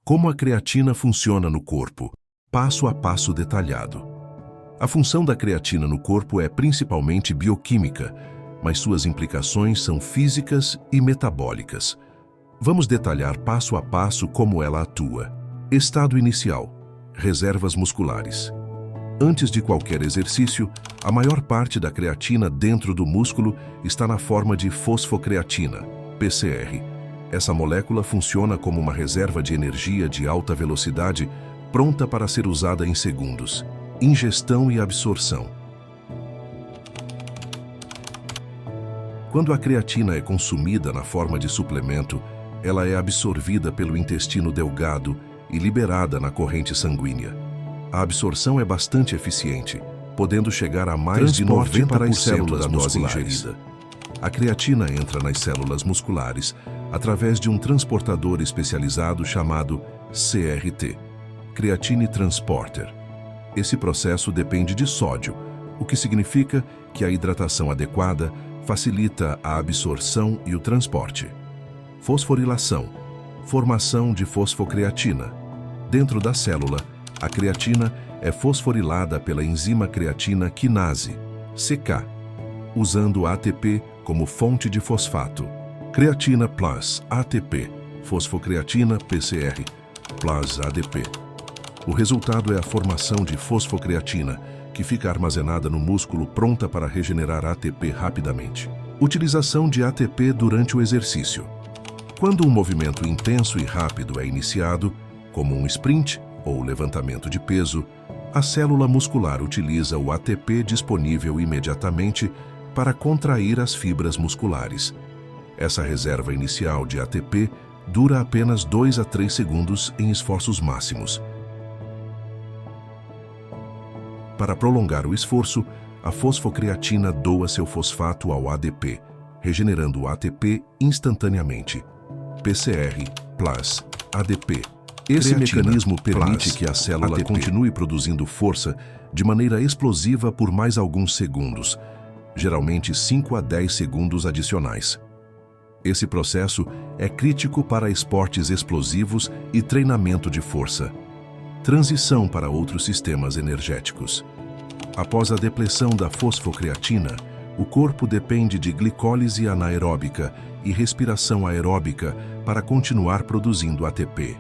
Como a creatina funciona no corpo, passo a passo detalhado. A função da creatina no corpo é principalmente bioquímica, mas suas implicações são físicas e metabólicas. Vamos detalhar passo a passo como ela atua. Estado inicial: reservas musculares. Antes de qualquer exercício, a maior parte da creatina dentro do músculo está na forma de fosfocreatina, PCR. Essa molécula funciona como uma reserva de energia de alta velocidade, pronta para ser usada em segundos. Ingestão e absorção. Quando a creatina é consumida na forma de suplemento, ela é absorvida pelo intestino delgado e liberada na corrente sanguínea. A absorção é bastante eficiente, podendo chegar a mais de 90% para as células da dose ingerida. A creatina entra nas células musculares através de um transportador especializado chamado CRT, Creatine Transporter. Esse processo depende de sódio, o que significa que a hidratação adequada facilita a absorção e o transporte. Fosforilação, formação de fosfocreatina. Dentro da célula, a creatina é fosforilada pela enzima creatina quinase, CK, usando ATP como fonte de fosfato. Creatina plus ATP, fosfocreatina PCR plus ADP. O resultado é a formação de fosfocreatina, que fica armazenada no músculo pronta para regenerar ATP rapidamente. Utilização de ATP durante o exercício. Quando um movimento intenso e rápido é iniciado, como um sprint ou levantamento de peso, a célula muscular utiliza o ATP disponível imediatamente para contrair as fibras musculares. Essa reserva inicial de ATP dura apenas 2 a 3 segundos em esforços máximos. Para prolongar o esforço, a fosfocreatina doa seu fosfato ao ADP, regenerando o ATP instantaneamente. PCR plus ADP. Esse mecanismo permite que a célula continue produzindo força de maneira explosiva por mais alguns segundos, geralmente 5 a 10 segundos adicionais. Esse processo é crítico para esportes explosivos e treinamento de força. Transição para outros sistemas energéticos. Após a depleção da fosfocreatina, o corpo depende de glicólise anaeróbica e respiração aeróbica para continuar produzindo ATP.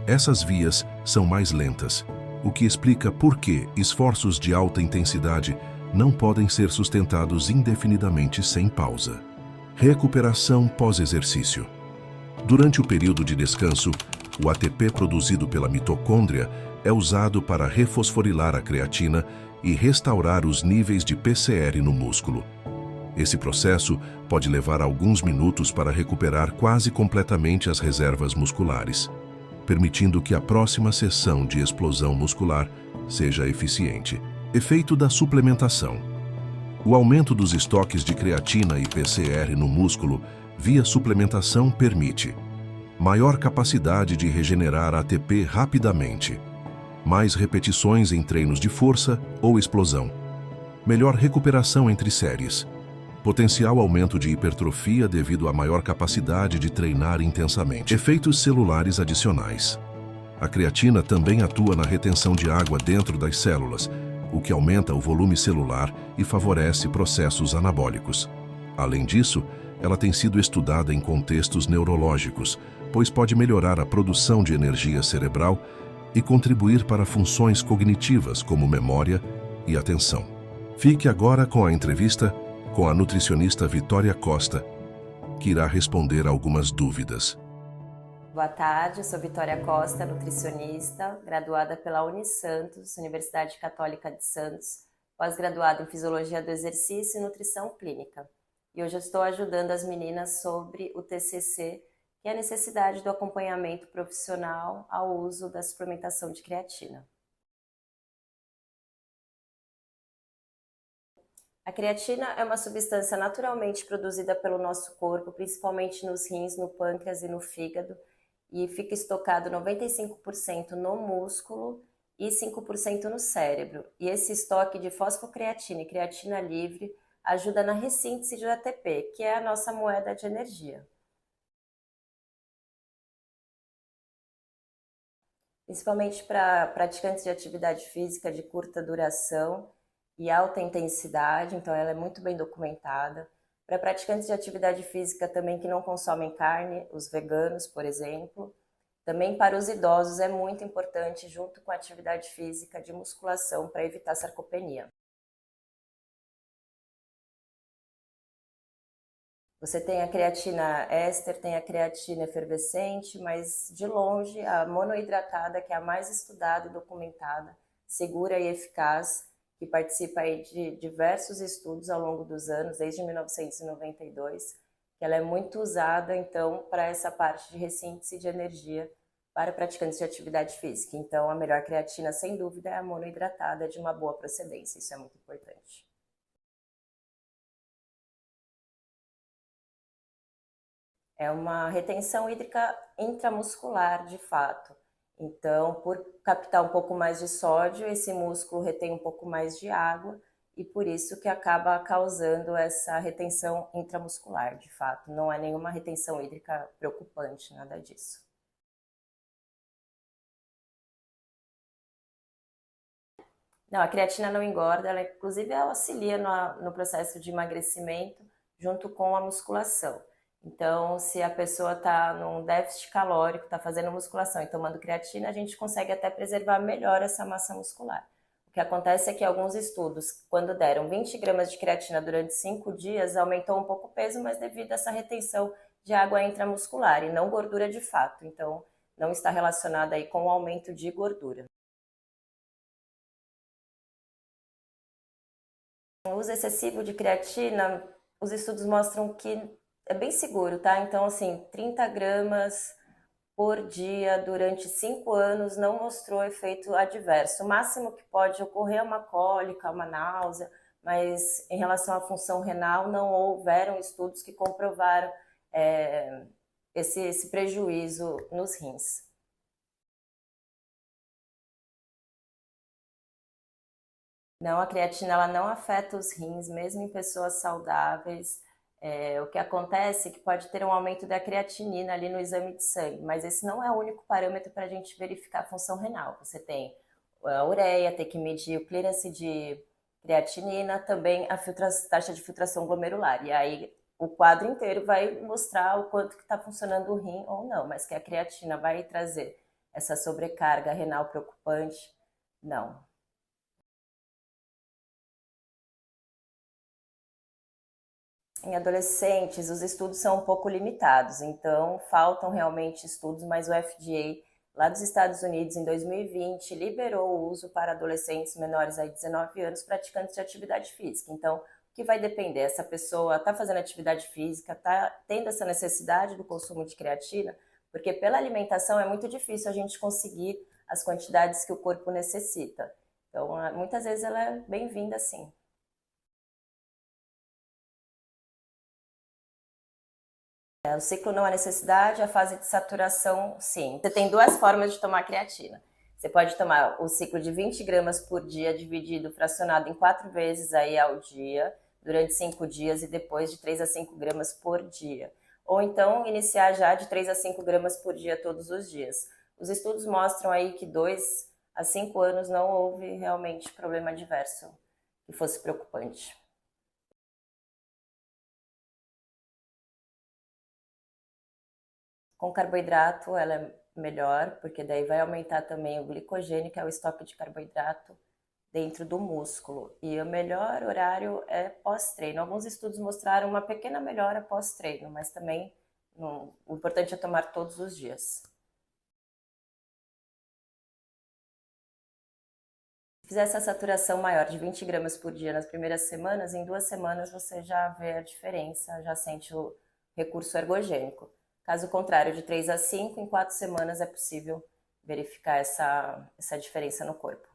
Essas vias são mais lentas, o que explica por que esforços de alta intensidade não podem ser sustentados indefinidamente sem pausa. Recuperação pós-exercício. Durante o período de descanso, o ATP produzido pela mitocôndria é usado para refosforilar a creatina e restaurar os níveis de PCR no músculo. Esse processo pode levar alguns minutos para recuperar quase completamente as reservas musculares, permitindo que a próxima sessão de explosão muscular seja eficiente. Efeito da suplementação. O aumento dos estoques de creatina e PCR no músculo via suplementação permite maior capacidade de regenerar ATP rapidamente, mais repetições em treinos de força ou explosão, melhor recuperação entre séries, potencial aumento de hipertrofia devido à maior capacidade de treinar intensamente. Efeitos celulares adicionais. A creatina também atua na retenção de água dentro das células, o que aumenta o volume celular e favorece processos anabólicos. Além disso, ela tem sido estudada em contextos neurológicos, pois pode melhorar a produção de energia cerebral e contribuir para funções cognitivas como memória e atenção. Fique agora com a entrevista com a nutricionista Vitória Costa, que irá responder algumas dúvidas. Boa tarde, eu sou Vitória Costa, nutricionista, graduada pela Unisantos, Universidade Católica de Santos, pós-graduada em Fisiologia do Exercício e Nutrição Clínica. E hoje eu estou ajudando as meninas sobre o TCC, que é a necessidade do acompanhamento profissional ao uso da suplementação de creatina. A creatina é uma substância naturalmente produzida pelo nosso corpo, principalmente nos rins, no pâncreas e no fígado, e fica estocado 95% no músculo e 5% no cérebro. E esse estoque de fosfocreatina e creatina livre ajuda na ressíntese de ATP, que é a nossa moeda de energia. principalmente para praticantes de atividade física de curta duração e alta intensidade, então ela é muito bem documentada. Para praticantes de atividade física também que não consomem carne, os veganos, por exemplo. Também para os idosos é muito importante, junto com a atividade física de musculação, para evitar sarcopenia. Você tem a creatina éster, tem a creatina efervescente, mas de longe a monoidratada, que é a mais estudada e documentada, segura e eficaz, que participa aí de diversos estudos ao longo dos anos, desde 1992, que ela é muito usada, então, para essa parte de ressíntese de energia para praticantes de atividade física. Então, a melhor creatina, sem dúvida, é a monoidratada de uma boa procedência, isso é muito importante. É uma retenção hídrica intramuscular, de fato. Então, por captar um pouco mais de sódio, esse músculo retém um pouco mais de água e por isso que acaba causando essa retenção intramuscular, de fato. Não é nenhuma retenção hídrica preocupante, nada disso. Não, a creatina não engorda, ela inclusive ela auxilia no processo de emagrecimento junto com a musculação. Então, se a pessoa está num déficit calórico, está fazendo musculação e tomando creatina, a gente consegue até preservar melhor essa massa muscular. O que acontece é que alguns estudos, quando deram 20 gramas de creatina durante 5 dias, aumentou um pouco o peso, mas devido a essa retenção de água intramuscular e não gordura de fato. Então, não está relacionada aí com o aumento de gordura. O uso excessivo de creatina, os estudos mostram que é bem seguro, tá? Então, assim, 30 gramas por dia durante 5 anos não mostrou efeito adverso. O máximo que pode ocorrer é uma cólica, uma náusea, mas em relação à função renal, não houveram estudos que comprovaram esse prejuízo nos rins. Não, a creatina ela não afeta os rins, mesmo em pessoas saudáveis. O que acontece é que pode ter um aumento da creatinina ali no exame de sangue, mas esse não é o único parâmetro para a gente verificar a função renal. Você tem a ureia, tem que medir o clearance de creatinina, também a taxa de filtração glomerular. E aí o quadro inteiro vai mostrar o quanto que está funcionando o rim ou não, mas que a creatina vai trazer essa sobrecarga renal preocupante, não. Em adolescentes, os estudos são um pouco limitados, então faltam realmente estudos, mas o FDA lá dos Estados Unidos em 2020 liberou o uso para adolescentes menores a 19 anos praticantes de atividade física. Então, o que vai depender? Essa pessoa está fazendo atividade física, está tendo essa necessidade do consumo de creatina, porque pela alimentação é muito difícil a gente conseguir as quantidades que o corpo necessita. Então, muitas vezes ela é bem-vinda sim. O ciclo não há necessidade, a fase de saturação, sim. Você tem duas formas de tomar creatina. Você pode tomar o ciclo de 20 gramas por dia, dividido, fracionado em 4 vezes aí ao dia, durante 5 dias e depois de 3 a 5 gramas por dia. Ou então iniciar já de 3 a 5 gramas por dia todos os dias. Os estudos mostram aí que 2 a 5 anos não houve realmente problema adverso que fosse preocupante. Com carboidrato ela é melhor, porque daí vai aumentar também o glicogênio, que é o estoque de carboidrato dentro do músculo. E o melhor horário é pós-treino. Alguns estudos mostraram uma pequena melhora pós-treino, mas também o importante é tomar todos os dias. Se fizer essa saturação maior de 20 gramas por dia nas primeiras semanas, em 2 semanas você já vê a diferença, já sente o recurso ergogênico. Caso contrário, de 3 a 5, em 4 semanas é possível verificar essa diferença no corpo.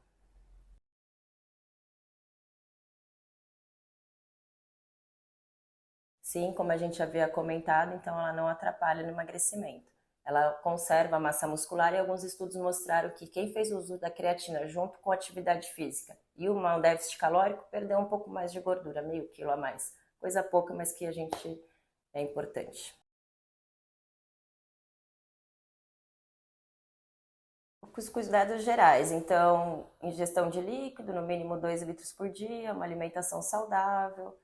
Sim, como a gente havia comentado, então ela não atrapalha no emagrecimento. Ela conserva a massa muscular e alguns estudos mostraram que quem fez uso da creatina junto com atividade física e um déficit calórico perdeu um pouco mais de gordura, meio quilo a mais. Coisa pouca, mas que a gente é importante. os cuidados gerais, então, ingestão de líquido, no mínimo 2 litros por dia, uma alimentação saudável,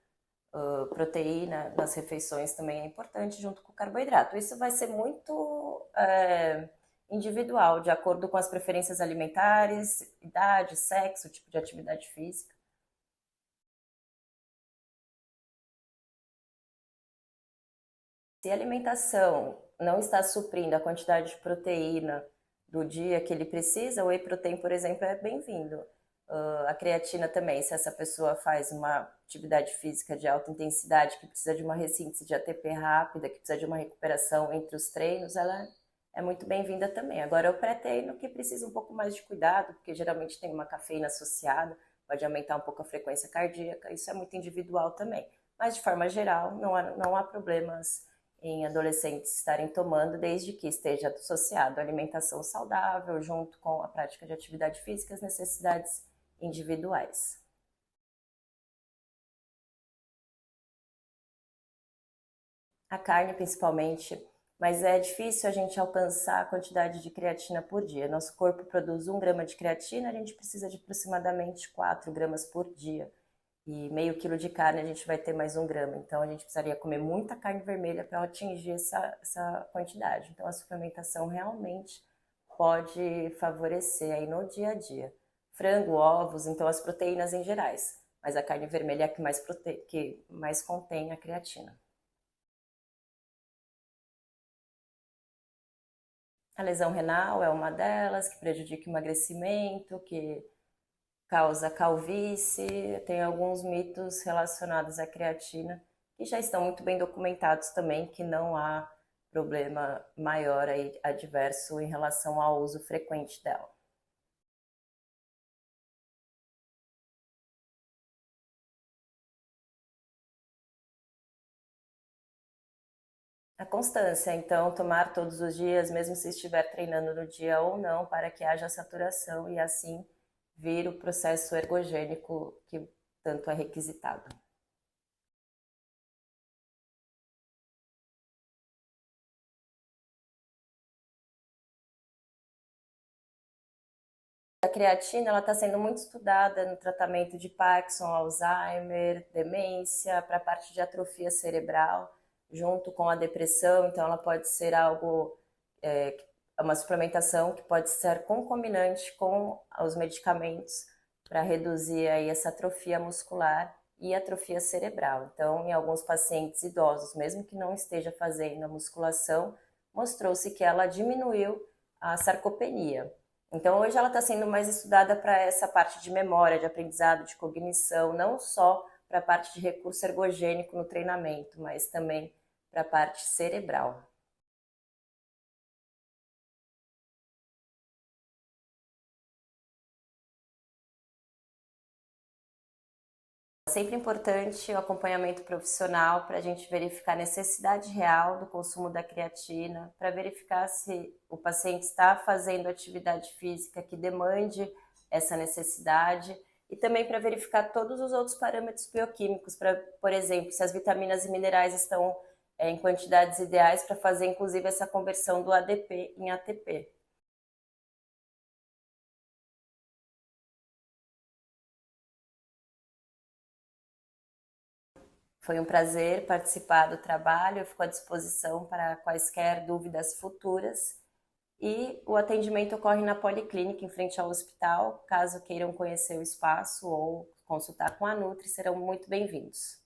proteína nas refeições também é importante, junto com o carboidrato. Isso vai ser muito individual, de acordo com as preferências alimentares, idade, sexo, tipo de atividade física. Se a alimentação não está suprindo a quantidade de proteína do dia que ele precisa, o whey protein, por exemplo, é bem-vindo. A creatina também, se essa pessoa faz uma atividade física de alta intensidade, que precisa de uma ressíntese de ATP rápida, que precisa de uma recuperação entre os treinos, ela é muito bem-vinda também. Agora, o pré-treino que precisa um pouco mais de cuidado, porque geralmente tem uma cafeína associada, pode aumentar um pouco a frequência cardíaca, isso é muito individual também. Mas, de forma geral, não há problemas em adolescentes estarem tomando, desde que esteja associado à alimentação saudável, junto com a prática de atividade física, as necessidades individuais. A carne, principalmente, mas é difícil a gente alcançar a quantidade de creatina por dia. Nosso corpo produz 1 grama de creatina, a gente precisa de aproximadamente 4 gramas por dia. E meio quilo de carne a gente vai ter mais 1 grama. Então a gente precisaria comer muita carne vermelha para atingir essa quantidade. Então a suplementação realmente pode favorecer aí no dia a dia. Frango, ovos, então as proteínas em gerais. Mas a carne vermelha é a que mais contém a creatina. A lesão renal é uma delas, que prejudica o emagrecimento, que causa calvície, tem alguns mitos relacionados à creatina que já estão muito bem documentados também, que não há problema maior aí adverso em relação ao uso frequente dela. A constância, então, tomar todos os dias, mesmo se estiver treinando no dia ou não, para que haja saturação e assim vir o processo ergogênico que tanto é requisitado. A creatina ela está sendo muito estudada no tratamento de Parkinson, Alzheimer, demência, para a parte de atrofia cerebral, junto com a depressão. Então, ela pode ser algo, uma suplementação que pode ser concomitante com os medicamentos para reduzir aí essa atrofia muscular e atrofia cerebral. Então, em alguns pacientes idosos, mesmo que não esteja fazendo a musculação, mostrou-se que ela diminuiu a sarcopenia. Então, hoje ela está sendo mais estudada para essa parte de memória, de aprendizado, de cognição, não só para a parte de recurso ergogênico no treinamento, mas também para a parte cerebral. É sempre importante o acompanhamento profissional para a gente verificar a necessidade real do consumo da creatina, para verificar se o paciente está fazendo atividade física que demande essa necessidade e também para verificar todos os outros parâmetros bioquímicos, para, por exemplo, se as vitaminas e minerais estão em quantidades ideais para fazer, inclusive, essa conversão do ADP em ATP. Foi um prazer participar do trabalho, eu fico à disposição para quaisquer dúvidas futuras. E o atendimento ocorre na Policlínica, em frente ao hospital. Caso queiram conhecer o espaço ou consultar com a Nutri, serão muito bem-vindos.